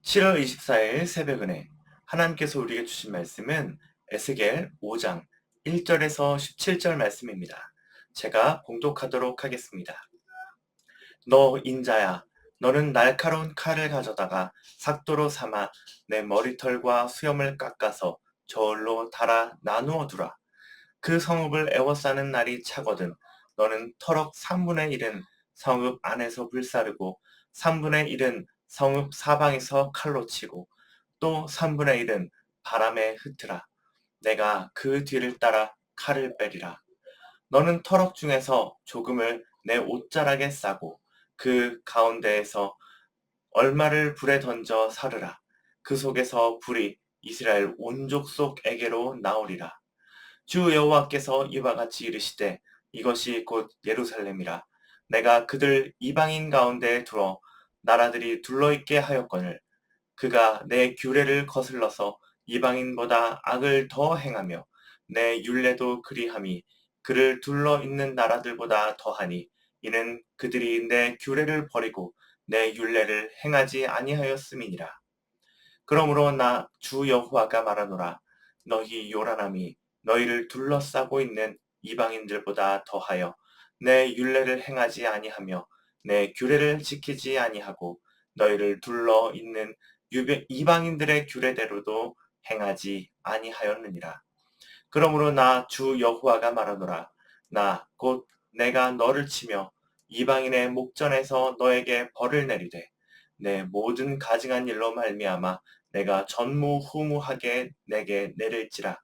7월 24일 새벽은혜 하나님께서 우리에게 주신 말씀은 에스겔 5장 1절에서 17절 말씀입니다. 제가 봉독하도록 하겠습니다. 너 인자야, 너는 날카로운 칼을 가져다가 삭도로 삼아 내 머리털과 수염을 깎아서 저울로 달아 나누어 두라. 그 성읍을 애워싸는 날이 차거든 너는 터럭 3분의 1은 성읍 안에서 불사르고 3분의 1은 성읍 사방에서 칼로 치고 또 3분의 1은 바람에 흩으라. 내가 그 뒤를 따라 칼을 빼리라. 너는 터럭 중에서 조금을 내 옷자락에 싸고 그 가운데에서 얼마를 불에 던져 사르라. 그 속에서 불이 이스라엘 온 족속에게로 나오리라. 주 여호와께서 이와 같이 이르시되 이것이 곧 예루살렘이라. 내가 그들 이방인 가운데에 두어 나라들이 둘러있게 하였거늘 그가 내 규례를 거슬러서 이방인보다 악을 더 행하며 내 율례도 그리함이 그를 둘러 있는 나라들보다 더하니 이는 그들이 내 규례를 버리고 내 율례를 행하지 아니하였음이니라. 그러므로 나 주 여호와가 말하노라. 너희 요란함이 너희를 둘러싸고 있는 이방인들보다 더하여 내 율례를 행하지 아니하며 내 규례를 지키지 아니하고 너희를 둘러 있는 이방인들의 규례대로도 행하지 아니하였느니라. 그러므로 나 주 여호와가 말하노라. 나 곧 내가 너를 치며 이방인의 목전에서 너에게 벌을 내리되 내 모든 가증한 일로 말미암아 내가 전무후무하게 내게 내릴지라.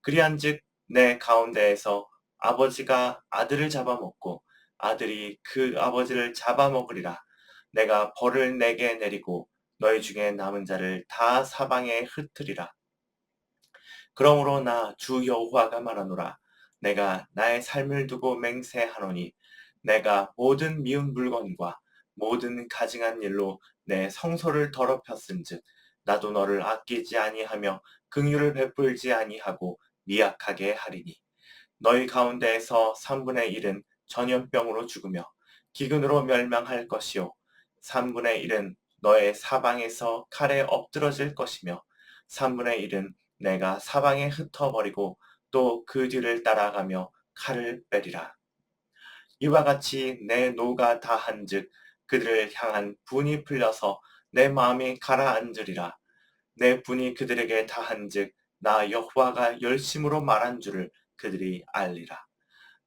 그리한즉 내 가운데에서 아버지가 아들을 잡아먹고 아들이 그 아버지를 잡아먹으리라. 내가 벌을 내게 내리고 너희 중에 남은 자를 다 사방에 흩으리라. 그러므로 나 주 여호와가 말하노라. 내가 나의 삶을 두고 맹세하노니 내가 모든 미운 물건과 모든 가증한 일로 내 성소를 더럽혔은즉 나도 너를 아끼지 아니하며 긍휼을 베풀지 아니하고 미약하게 하리니 너희 가운데에서 3분의 1은 전염병으로 죽으며 기근으로 멸망할 것이요 3분의 1은 너의 사방에서 칼에 엎드러질 것이며 3분의 1은 내가 사방에 흩어버리고 또 그 뒤를 따라가며 칼을 빼리라. 이와 같이 내 노가 다한즉 그들을 향한 분이 풀려서 내 마음이 가라앉으리라. 내 분이 그들에게 다한즉 나 여호와가 열심으로 말한 줄을 그들이 알리라.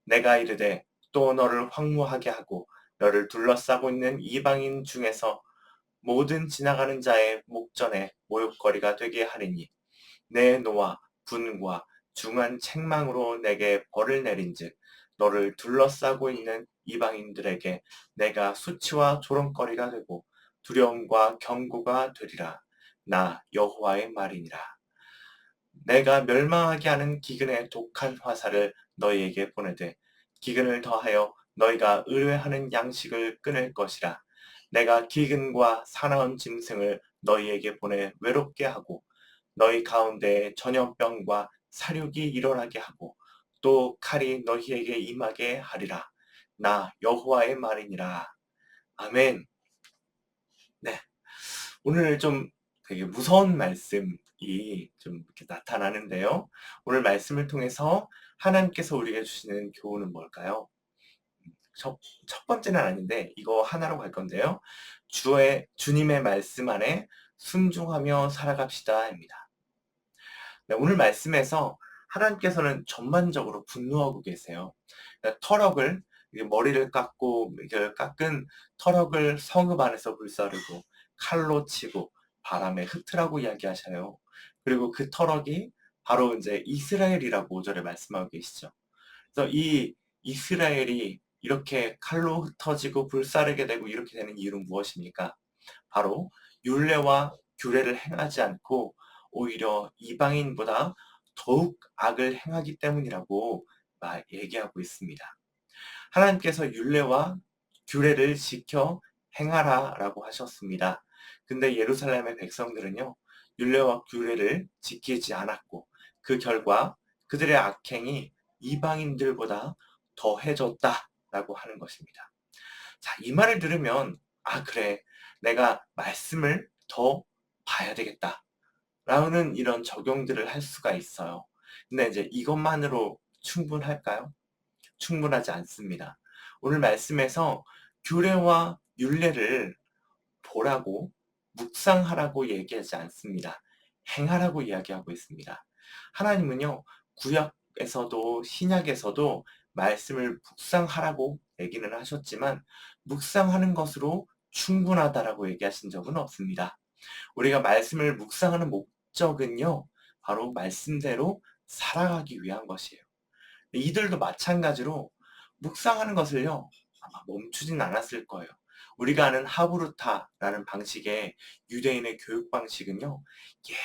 내가 이르되 또 너를 황무하게 하고 너를 둘러싸고 있는 이방인 중에서 모든 지나가는 자의 목전에 모욕거리가 되게 하리니 내 노와 분과 중한 책망으로 내게 벌을 내린즉 너를 둘러싸고 있는 이방인들에게 내가 수치와 조롱거리가 되고 두려움과 경고가 되리라. 나 여호와의 말이니라. 내가 멸망하게 하는 기근의 독한 화살을 너희에게 보내되 기근을 더하여 너희가 의뢰하는 양식을 끊을 것이라. 내가 기근과 사나운 짐승을 너희에게 보내 외롭게 하고 너희 가운데에 전염병과 사륙이 일어나게 하고 또 칼이 너희에게 임하게 하리라. 나 여호와의 말이니라. 아멘. 네. 오늘 좀 되게 무서운 말씀이 좀 이렇게 나타나는데요. 오늘 말씀을 통해서 하나님께서 우리에게 주시는 교훈은 뭘까요? 첫 번째는 아닌데 이거 하나로 갈 건데요. 주님의 말씀 안에 순종하며 살아갑시다입니다. 네, 오늘 말씀에서 하나님께서는 전반적으로 분노하고 계세요. 그러니까 머리를 깎고 이걸 깎은 터럭을 성읍 안에서 불사르고 칼로 치고 바람에 흩으라고 이야기하셔요. 그리고 그 터럭이 바로 이제 이스라엘이라고 5절에 말씀하고 계시죠. 그래서 이 이스라엘이 이렇게 칼로 흩어지고 불사르게 되고 이렇게 되는 이유는 무엇입니까? 바로 율례와 규례를 행하지 않고 오히려 이방인보다 더욱 악을 행하기 때문이라고 얘기하고 있습니다. 하나님께서 율례와 규례를 지켜 행하라라고 하셨습니다. 근데 예루살렘의 백성들은요, 율례와 규례를 지키지 않았고 그 결과 그들의 악행이 이방인들보다 더해졌다라고 하는 것입니다. 자, 이 말을 들으면 그래. 내가 말씀을 더 봐야 되겠다. 라는 이런 적용들을 할 수가 있어요. 근데 이제 이것만으로 충분할까요? 충분하지 않습니다. 오늘 말씀에서 규례와 율례를 보라고 묵상하라고 얘기하지 않습니다. 행하라고 이야기하고 있습니다. 하나님은요, 구약에서도 신약에서도 말씀을 묵상하라고 얘기는 하셨지만 묵상하는 것으로 충분하다라고 얘기하신 적은 없습니다. 우리가 말씀을 묵상하는 목적은요, 바로 말씀대로 살아가기 위한 것이에요. 이들도 마찬가지로 묵상하는 것을요, 아마 멈추진 않았을 거예요. 우리가 아는 하브루타라는 방식의 유대인의 교육 방식은요,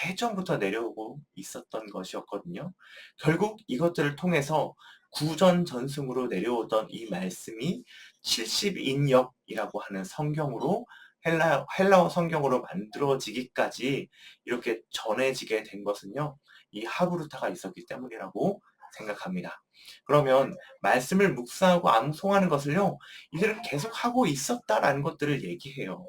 예전부터 내려오고 있었던 것이었거든요. 결국 이것들을 통해서 구전전승으로 내려오던 이 말씀이 70인역이라고 하는 성경으로 헬라어 성경으로 만들어지기까지 이렇게 전해지게 된 것은요, 이 하브루타가 있었기 때문이라고 생각합니다. 그러면 말씀을 묵상하고 암송하는 것을요, 이들은 계속 하고 있었다라는 것들을 얘기해요.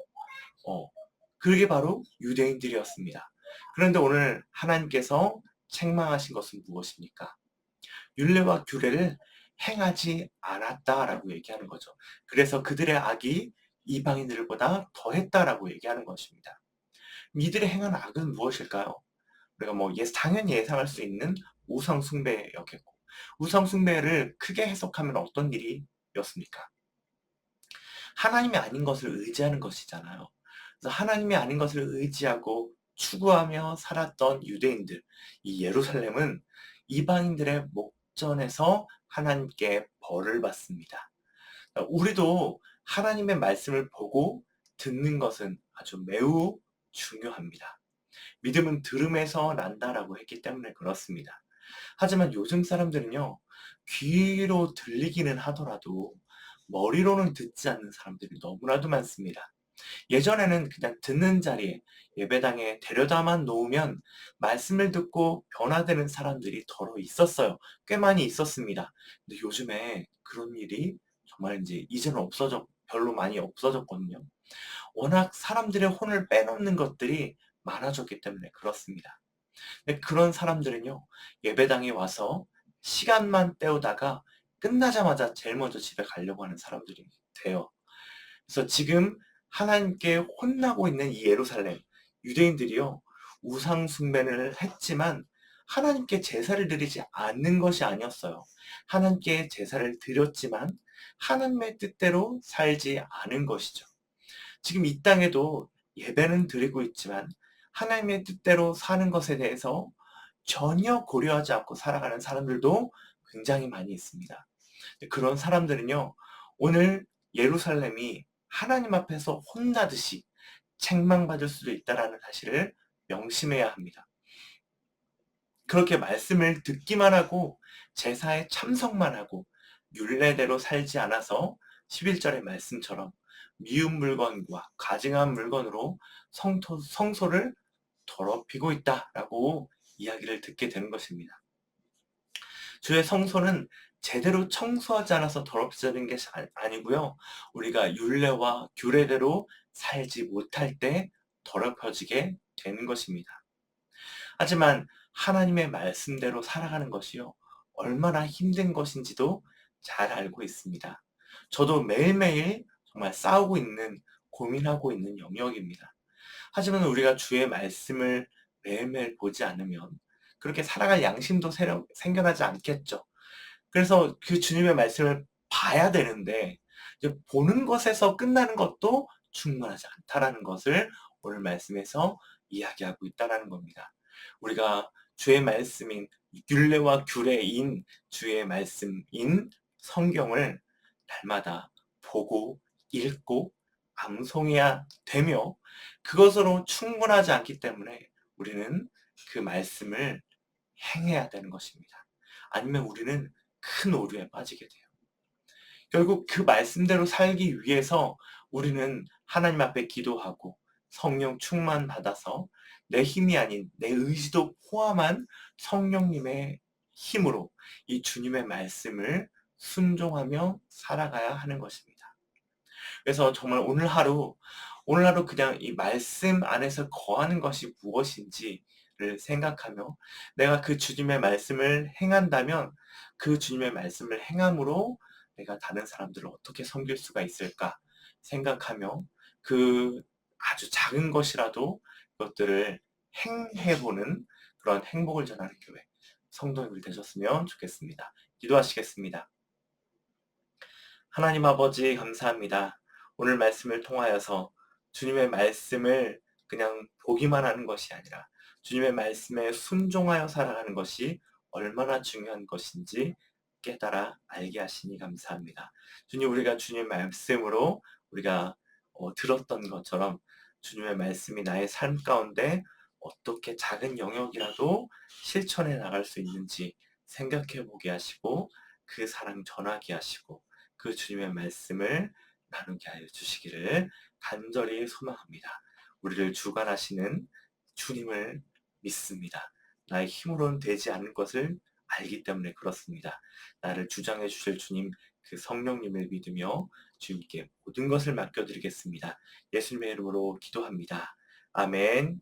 그게 바로 유대인들이었습니다. 그런데 오늘 하나님께서 책망하신 것은 무엇입니까? 율례와 규례를 행하지 않았다라고 얘기하는 거죠. 그래서 그들의 악이 이방인들보다 더했다라고 얘기하는 것입니다. 이들의 행한 악은 무엇일까요? 우리가 당연히 예상할 수 있는 우상 숭배였겠고, 우상 숭배를 크게 해석하면 어떤 일이었습니까? 하나님이 아닌 것을 의지하는 것이잖아요. 그래서 하나님이 아닌 것을 의지하고 추구하며 살았던 유대인들, 이 예루살렘은 이방인들의 목전에서 하나님께 벌을 받습니다. 우리도 하나님의 말씀을 보고 듣는 것은 아주 매우 중요합니다. 믿음은 들음에서 난다라고 했기 때문에 그렇습니다. 하지만 요즘 사람들은요, 귀로 들리기는 하더라도 머리로는 듣지 않는 사람들이 너무나도 많습니다. 예전에는 그냥 듣는 자리에 예배당에 데려다만 놓으면 말씀을 듣고 변화되는 사람들이 더러 있었어요. 꽤 많이 있었습니다. 근데 요즘에 그런 일이 정말 이제는 별로 많이 없어졌거든요. 워낙 사람들의 혼을 빼놓는 것들이 많아졌기 때문에 그렇습니다. 근데 그런 사람들은요, 예배당에 와서 시간만 때우다가 끝나자마자 제일 먼저 집에 가려고 하는 사람들이 돼요. 그래서 지금 하나님께 혼나고 있는 이 예루살렘, 유대인들이요, 우상 숭배를 했지만 하나님께 제사를 드리지 않는 것이 아니었어요. 하나님께 제사를 드렸지만 하나님의 뜻대로 살지 않은 것이죠. 지금 이 땅에도 예배는 드리고 있지만 하나님의 뜻대로 사는 것에 대해서 전혀 고려하지 않고 살아가는 사람들도 굉장히 많이 있습니다. 그런 사람들은요, 오늘 예루살렘이 하나님 앞에서 혼나듯이 책망받을 수도 있다는 사실을 명심해야 합니다. 그렇게 말씀을 듣기만 하고 제사에 참석만 하고 율례대로 살지 않아서 11절의 말씀처럼 미운 물건과 가증한 물건으로 성소를 더럽히고 있다라고 이야기를 듣게 되는 것입니다. 주의 성소는 제대로 청소하지 않아서 더럽혀지는 게 아니고요. 우리가 율례와 규례대로 살지 못할 때 더럽혀지게 되는 것입니다. 하지만 하나님의 말씀대로 살아가는 것이요, 얼마나 힘든 것인지도 잘 알고 있습니다. 저도 매일매일 정말 고민하고 있는 영역입니다. 하지만 우리가 주의 말씀을 매일매일 보지 않으면 그렇게 살아갈 양심도 생겨나지 않겠죠. 그래서 그 주님의 말씀을 봐야 되는데, 이제 보는 것에서 끝나는 것도 충분하지 않다라는 것을 오늘 말씀에서 이야기하고 있다라는 겁니다. 우리가 주의 말씀인 율례와 규례인 주의 말씀인 성경을 날마다 보고 읽고 암송해야 되며, 그것으로 충분하지 않기 때문에 우리는 그 말씀을 행해야 되는 것입니다. 아니면 우리는 큰 오류에 빠지게 돼요. 결국 그 말씀대로 살기 위해서 우리는 하나님 앞에 기도하고 성령 충만 받아서 내 힘이 아닌 내 의지도 포함한 성령님의 힘으로 이 주님의 말씀을 순종하며 살아가야 하는 것입니다. 그래서 정말 오늘 하루 그냥 이 말씀 안에서 거하는 것이 무엇인지를 생각하며 내가 그 주님의 말씀을 행한다면 그 주님의 말씀을 행함으로 내가 다른 사람들을 어떻게 섬길 수가 있을까 생각하며 그 아주 작은 것이라도 그것들을 행해보는 그런 행복을 전하는 교회 성도님들 되셨으면 좋겠습니다. 기도하시겠습니다. 하나님 아버지 감사합니다. 오늘 말씀을 통하여서 주님의 말씀을 그냥 보기만 하는 것이 아니라 주님의 말씀에 순종하여 살아가는 것이 얼마나 중요한 것인지 깨달아 알게 하시니 감사합니다. 주님, 우리가 주님의 말씀으로 우리가 들었던 것처럼 주님의 말씀이 나의 삶 가운데 어떻게 작은 영역이라도 실천해 나갈 수 있는지 생각해 보게 하시고 그 사랑 전하게 하시고 그 주님의 말씀을 나누게 하여 주시기를 간절히 소망합니다. 우리를 주관하시는 주님을 믿습니다. 나의 힘으로는 되지 않는 것을 알기 때문에 그렇습니다. 나를 주장해 주실 주님, 그 성령님을 믿으며 주님께 모든 것을 맡겨드리겠습니다. 예수님의 이름으로 기도합니다. 아멘.